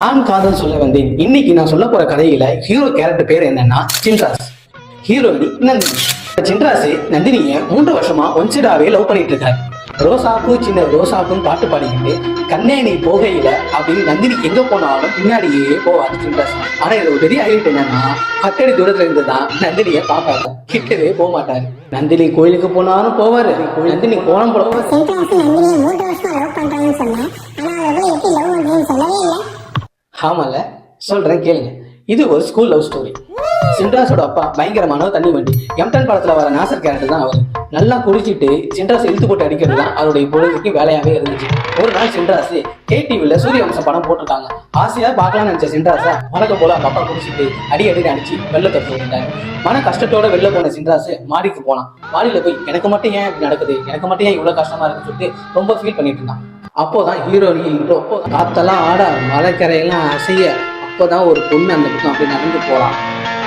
நான் காதல் சொல்ல வந்தேன். இன்னைக்கு நான் சொல்ல போற கதையில ஹீரோ கேரக்டர் பேர் என்னன்னா சின்ராஸ். ஹீரோயினி நந்தினி. சின்ராஸ் நந்தினிய 3 வருஷமா ஒன்சிடாவே லவ் பண்ணிட்டு இருக்காரு. ரோசாப்பு சின்ன ரோசாப்புன்னு பாட்டு பாடிக்கிட்டு கண்ணே நீ போகையில அப்படின்னு நந்தினி எங்க போனாலும் பின்னாடியே போவாரு சின்ராஸ். ஆனா இது ஒரு பெரிய ஹைலைட் என்னன்னா 10 அடி தூரத்துல இருந்துதான் நந்தினிய பாப்பாரு, கிட்டவே போக மாட்டாரு. நந்தினி கோயிலுக்கு போனாலும் போவாரு, நந்தினி கோலம் ஆமால சொல்றேன் கேளுங்க. இது ஒரு ஸ்கூல் லவ் ஸ்டோரி. சின்ராஸோட அப்பா பயங்கரமான தண்ணி வண்டி. எம்டன் படத்துல வர நாசர் கேரக்டர் தான் அவர். நல்லா குடிச்சிட்டு சின்ராஸ் இழுத்து போட்டு அடிக்கிறது தான் அவருடைய பொழுதுக்கு வேலையாவே இருந்துச்சு. ஒரு நாள் சின்ராஸ் KTVல சூரியவம்சம் படம் போட்டிருக்காங்க. ஆசையா பார்க்கலாம்னு நினைச்ச சின்ராஸா வழக்கம் போல அவங்க அப்பா குடிச்சிட்டு அடி அடிச்சு வெள்ள தட்டு விட்டாங்க. மன கஷ்டத்தோட வெளில போன சின்ராஸ் மாடிக்கு போனான். மாடியில போய் எனக்கு மட்டும் ஏன் இப்படி நடக்குது, எனக்கு மட்டும் ஏன் இவ்வளவு கஷ்டமா இருக்குன்னு சொல்லிட்டு ரொம்ப ஃபீல் பண்ணிட்டு இருந்தான். அப்போதான் ஹீரோயினி காத்தெல்லாம் ஆட மலைக்கரையெல்லாம் அசைய அப்போதான் ஒரு பொண்ணு அந்த பக்கம் அப்படி நடந்து போறான்.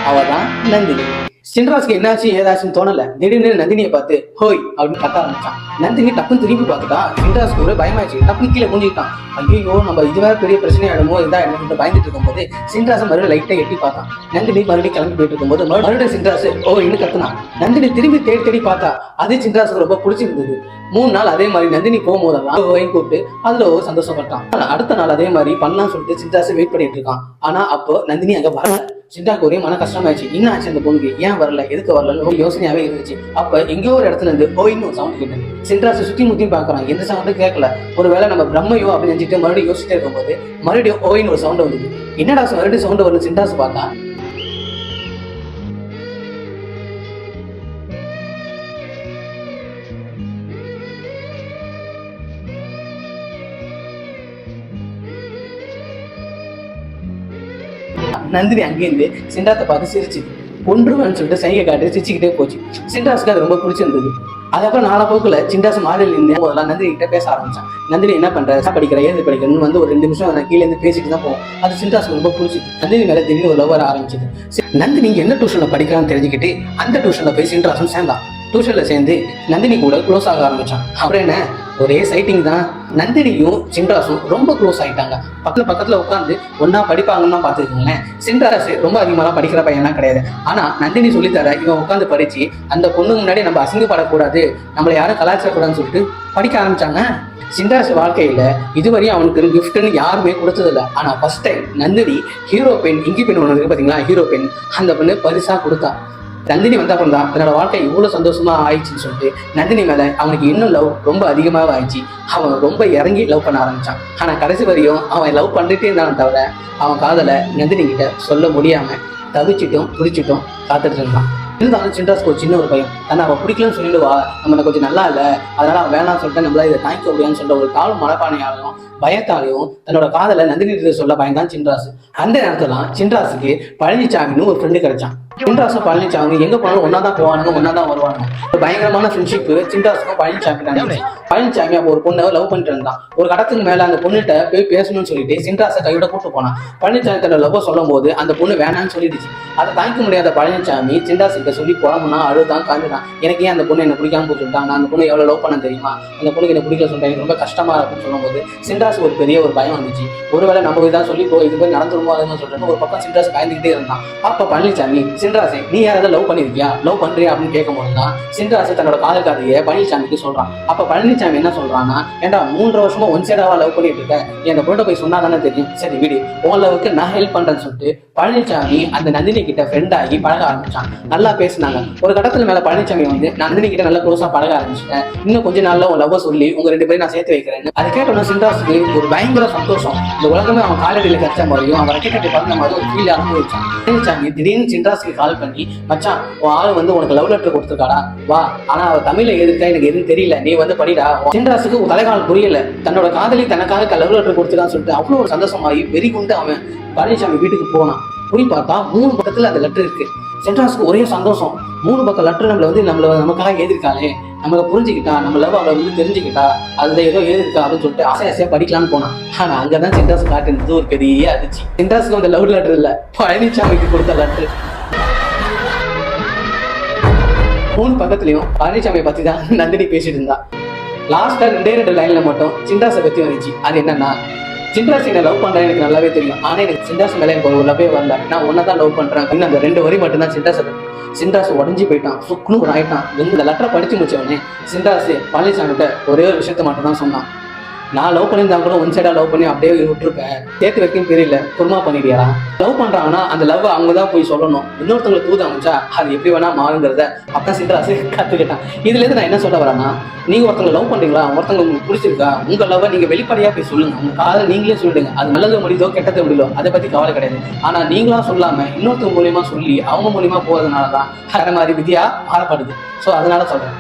அவதான் நந்தினி. சின்ராஸ்க்கு என்னாச்சு ஏதாச்சுன்னு தோணல. திடீர்னு நந்தினியை பார்த்து ஹோய் அப்படின்னு கத்த ஆரம்பிச்சான். நந்தினி டப்புன்னு திரும்பி பார்த்துட்டா. சின்ராஸ்க்கு ஒரு பயமாச்சு. டப்புன்னு கீழே குஞ்சிட்டான். ஐயோ நம்ம இதுவே பெரிய பிரச்சனை ஆயிடுமோ இதா என்ன பயந்துட்டு இருக்கும்போது சின்ராஸ் மறுபடியும் லைட்டா எட்டி பார்த்தான். நந்தினி மறுபடியும் கிளம்பி போயிட்டு இருக்கும்போது மறுபடியும் சின்ராஸ் இன்னும் கத்துனான். நந்தினி திரும்பி தேடி பார்த்தா அது சின்ராஸுக்கு ரொம்ப பிடிச்சிருந்தது. 3 நாள் அதே மாதிரி நந்தினி போகும்போதெல்லாம் கூப்பிட்டு அதுல ஒரு சந்தோஷப்பட்டான். அடுத்த நாள் அதே மாதிரி பண்ணலாம்னு சொல்லிட்டு சின்ராஸ் வெயிட் பண்ணிட்டு இருக்கான். ஆனா அப்போ நந்தினி அங்க வரல. சின்ராக்கு ஒரே மன கஷ்டமாயிடுச்சு. என்ன ஆச்சு அந்த பொண்ணுக்கு, ஏன் வரல, எதுக்கு வரலன்னு யோசனையாவே இருந்துச்சு. அப்ப எங்கேயோ ஒரு இடத்துல இருந்து ஓயின்னு ஒரு சவுண்ட் கேட்டது. சின்ராஸ் சுத்தி முத்தி பாக்குறான், எந்த சவுண்டும் கேட்கல. ஒருவேளை நம்ம பிரம்மையோ அப்படின்னு நினைச்சிட்டு மறுபடியும் யோசிச்சுட்டே இருக்கும்போது மறுபடியும் ஓயின்னு ஒரு சவுண்ட் வந்தது. என்னடா மறுபடியும் சவுண்ட் வருது சின்ராஸ் பார்த்தா நந்தினி அங்கேருந்து சின்ராத்தை பார்த்து சிரிச்சு கொன்றுவான்னு சொல்லிட்டு சைகை காட்டி சிரிச்சுக்கிட்டே போச்சு. சின்ராஸுக்கு அது ரொம்ப பிடிச்சிருந்தது. அதுக்கப்புறம் 4 போக்குல சின்ராஸ் மாடியில் இருந்து போதெல்லாம் நந்தினி கிட்ட பேச ஆரம்பிச்சான். நந்தினி என்ன பண்ற, படிக்கிற, ஏது படிக்கிறன்னு வந்து ஒரு 2 நிமிஷம் நான் கீழே இருந்து பேசிட்டு தான் போவோம். அது சின்ராஸ்க்கு ரொம்ப பிடிச்சிது. நந்தினி மேல திடீர்னு ஒரு லவ் வர ஆரம்பிச்சது. நந்தினி என்ன டியூஷன்ல படிக்கலாம்னு தெரிஞ்சுக்கிட்டு அந்த டியூஷன்ல போய் சின்ராஸும் சேர்ந்தான். டியூஷன்ல சேர்ந்து நந்தினி கூட க்ளோஸ் ஆக ஆரம்பிச்சான். அப்புறம் என்ன ஒரே சைட்டிங் தான். நந்தினியும் சின்ராஸும் ரொம்ப க்ளோஸ் ஆயிட்டாங்க. பக்கத்துல உட்காந்து ஒன்னா படிப்பாங்கன்னா பாத்துக்கோங்களேன். சின்ராஸ் ரொம்ப அதிகமாக படிக்கிற பையன்லாம் கிடையாது. ஆனா நந்தினி சொல்லித்தர இவன் உட்காந்து படிச்சு அந்த பொண்ணு முன்னாடி நம்ம அசிங்கப்படக்கூடாது, நம்மளை யாரும் கலாச்சாரக்கூடாதுன்னு சொல்லிட்டு படிக்க ஆரம்பிச்சாங்க. சின்ராஸ் வாழ்க்கையில இதுவரையும் அவனுக்கு கிஃப்ட்னு யாருமே கொடுத்ததில்ல. ஆனா first time Nandini hero pen, ink pen ஒன்று இருக்கு பாத்தீங்களா, ஹீரோ பென், அந்த பொண்ணு பரிசா கொடுத்தா. நந்தினி வந்த அப்புறம் தான் தன்னோட வாழ்க்கை இவ்வளவு சந்தோஷமா ஆயிடுச்சுன்னு சொல்லிட்டு நந்தினி மேல அவனுக்கு இன்னும் லவ் ரொம்ப அதிகமாக ஆயிடுச்சு. அவன் ரொம்ப இறங்கி லவ் பண்ண ஆரம்பிச்சான். ஆனா கடைசி வரையும் அவன் லவ் பண்ணிட்டே இருந்தான் தவிர அவன் காதலை நந்தினி கிட்ட சொல்ல முடியாம தவிச்சிட்டும் துடிச்சிட்டும் காத்துட்டு இருந்தான். இருந்தாலும் சின்ராஸ்க்கு ஒரு சின்ன ஒரு பயம். தன்னை அவன் பிடிக்கலன்னு சொல்லிடுவா, நம்ம கொஞ்சம் நல்லா இல்லை, அதனால அவன் வேணாம்னு சொல்லிட்டு நம்மள இதை தாங்கிக்க முடியாதுன்னு சொல்ற ஒரு காலம் மனப்பானையாலையும் பயத்தாலையும் தன்னோட காதலை நந்தினி சொல்ல பயந்தான் சின்ராஸ். அந்த நேரத்துல சின்ராஸுக்கு பழனிசாமின்னு ஒரு ஃப்ரெண்டு கிடைச்சான். சின்ராஸும் பழனிசாமி எங்க போனாலும் ஒன்னா தான் போவானுங்க, ஒன்னா தான் வருவானுங்க. ஒரு பயங்கரமான ஃப்ரெண்ட்ஷிப் சின்ராஸுக்கும் பழனிசாமி தான். பழனிசாமி அப்போ ஒரு பொண்ணை லவ் பண்ணிட்டு இருந்தான். ஒரு கடத்துக்கு மேல அந்த பொண்ணுகிட்ட போய் பேசணும்னு சொல்லிட்டு சின்ராஸை கையோட கூட்டு போனான். பழனிசாமி தன்னோட லவ் சொல்லும் போது அந்த பொண்ணு வேணான்னு சொல்லிடுச்சு. அதை தாங்கிக்க முடியாத பழனிசாமி சின்ராஸ் கிட்ட சொல்லி போனோம்னா அழுதான் காஞ்சிடான். எனக்கு ஏன் அந்த பொண்ணு என்ன பிடிக்காம போட்டுட்டான், நான் அந்த பொண்ணு எவ்வளவு லவ் பண்ண தெரியுமா, அந்த பொண்ணுக்கு என்ன பிடிக்கல சொல்றேன், எனக்கு ரொம்ப கஷ்டமா இருக்குன்னு சொல்லும்போது சின்ராஸ் ஒரு பெரிய ஒரு பயம் வந்துச்சு. ஒருவேளை நம்ம இதான் சொல்லி இது போய் நடந்துருமோ அதுன்னு சொல்றேன். ஒரு பக்கம் சின்ராஸ் பயந்துகிட்டே இருந்தான். அப்ப பழனிசாமி சின்ராஸை நீ யாராவது லவ் பண்ணிருக்கியா, லவ் பண்றியா அப்படின்னு கேட்கும் போதுதான் சின்ராஸ் தன்னோட காதல் கதையை பழனிசாமிக்கு சொல்றான். அப்ப பழனிசாமி என்ன சொல்றான்னா, ஏன்டா 3 வருஷமா ஒன் சைடாவா லவ் பண்ணிட்டு இருக்க, அந்த பொண்ணை போய் சொன்னா தானே தெரியும், சரி விடு, உன் லவ்வுக்கு நான் ஹெல்ப் பண்றேன்னு சொல்லிட்டு பழனிசாமி அந்த நந்தினி கிட்ட ஃப்ரெண்ட் ஆகி பழக ஆரம்பிச்சான். நல்லா பேசினாங்க. ஒரு கடத்துல மேல பழனிசாமி வந்து நந்தினி கிட்ட நல்லா க்ளோஸா பழக ஆரம்பிச்சிட்டேன், இன்னும் கொஞ்ச நாள்ல உன் லவ் சொல்லி உங்க 2 பேரும் நான் சேர்த்து வைக்கிறேன். அதை கேட்டோம்னா சின்ராஸுக்கு ஒரு பயங்கர சந்தோஷம். இந்த உலகமே அவன் காலடியில கற்ற மாதிரியும் அவன் ரெக்கெட்டை பார்த்த மாதிரி ஒரு ஃபீல் அனுபவிச்சான். பழனிசாமி திடீர்னு சின்ராஸுக்கு கால் பண்ணி, மச்சான் உன் ஆளு வந்து உனக்கு லவ் லெட்டர் கொடுத்துருக்காடா, வா, ஆனா அவ தமிழ்ல எதுக்கா எனக்கு எதுவும் தெரியல, நீ வந்து படிடா. சின்ராஸுக்கு ஒரு தலைகால் புரியல. தன்னோட காதலி தனக்காக லவ் லெட்டர் கொடுத்துருக்கான்னு சொல்லிட்டு அவ்வளோ ஒரு சந்தோஷமாயி வெறி கொண்டு அவன் பழனிசாமி வீட்டுக்கு போனான். போய் பார்த்தா 3 பக்கத்துல அந்த லெட்டர் இருக்கு. சின்ராஸுக்கு ஒரே சந்தோஷம். 3 பக்கம் லெட்டர் நமக்காக எழுதிருக்காளே, நம்மளை புரிஞ்சுக்கிட்டா, நம்ம லவ் அவளை வந்து தெரிஞ்சுக்கிட்டா, அதுல ஏதோ எழுதிருக்கா அப்படின்னு சொல்லிட்டு ஆசையா படிக்கலான்னு போனான். ஆனா அங்கதான் சின்ராஸ் காட்டுறது ஒரு பெரிய அதிர்ச்சி. சின்ராஸுக்கு அந்த லவ் லெட்டர் இல்ல, பழனிசாமிக்கு கொடுத்த லெட்டர். 3 பக்கத்துலயும் பழனிசாமியை பத்தி தான் நந்தினி பேசிட்டு இருந்தா. லாஸ்டா 2 லைன்ல மட்டும் சின்ராஸை பத்தி வந்துச்சு. அது என்னன்னா, சின்ராஸ் என்ன லவ் பண்றேன் எனக்கு நல்லாவே தெரியும். ஆனா எனக்கு சின்ராஸ் மேல எனக்கு ஒரு லவ்வே வரல. நான் உன்னை தான் லவ் பண்றேன் அப்படின்னு அந்த 2 வரி மட்டும் தான் சின்ராஸ் உடஞ்சி போயிட்டான். சுக்குன்னு ஒரு ஆயிட்டான். இந்த லெட்டரை படிச்சு முடிச்சவனே சின்ராஸ் பழனிசாமிகிட்ட ஒரே ஒரு விஷயத்த மட்டும் தான் சொன்னான். நான் லவ் பண்ணியிருந்தா கூட ஒன் சைடா லவ் பண்ணி அப்படியே விட்டுருப்பேன். சேர்த்து வைக்கும் தெரியல, குருமா பண்ணிடியா? லவ் பண்றாங்கன்னா அந்த லவ் அவங்க தான் போய் சொல்லணும். இன்னொருத்தவங்களை தூது அமைச்சா அது எப்படி வேணா மாறுங்கிறத அப்பதான் சின்ராசு கத்துக்கிட்டான். இதுல இருந்து நான் என்ன சொல்ல வரேன்னா, நீங்க ஒருத்தவங்க லவ் பண்றீங்களா, ஒருத்தவங்க உங்களுக்கு பிடிச்சிருக்கா, உங்க லவ் நீங்க வெளிப்படையா போய் சொல்லுங்க. உங்க காதலை நீங்களே சொல்லிடுங்க. அது நல்லது முடியுதோ கெட்டது முடியலோ அதை பத்தி கவலை கிடையாது. ஆனா நீங்களா சொல்லாம இன்னொருத்தவங்க மூலியமா சொல்லி அவங்க மூலியமா போறதுனாலதான் வேற மாதிரி விதியா மாறப்படுது. ஸோ அதனால சொல்றேன்,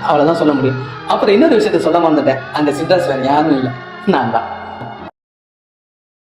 அவ்வளவுதான் சொல்ல முடியும். அப்புறம் இன்னொரு விஷயத்த சொல்ல மறந்துட்டேன். அந்த சின்ராஸ் வேற யாரும் இல்லை, நான் தான்.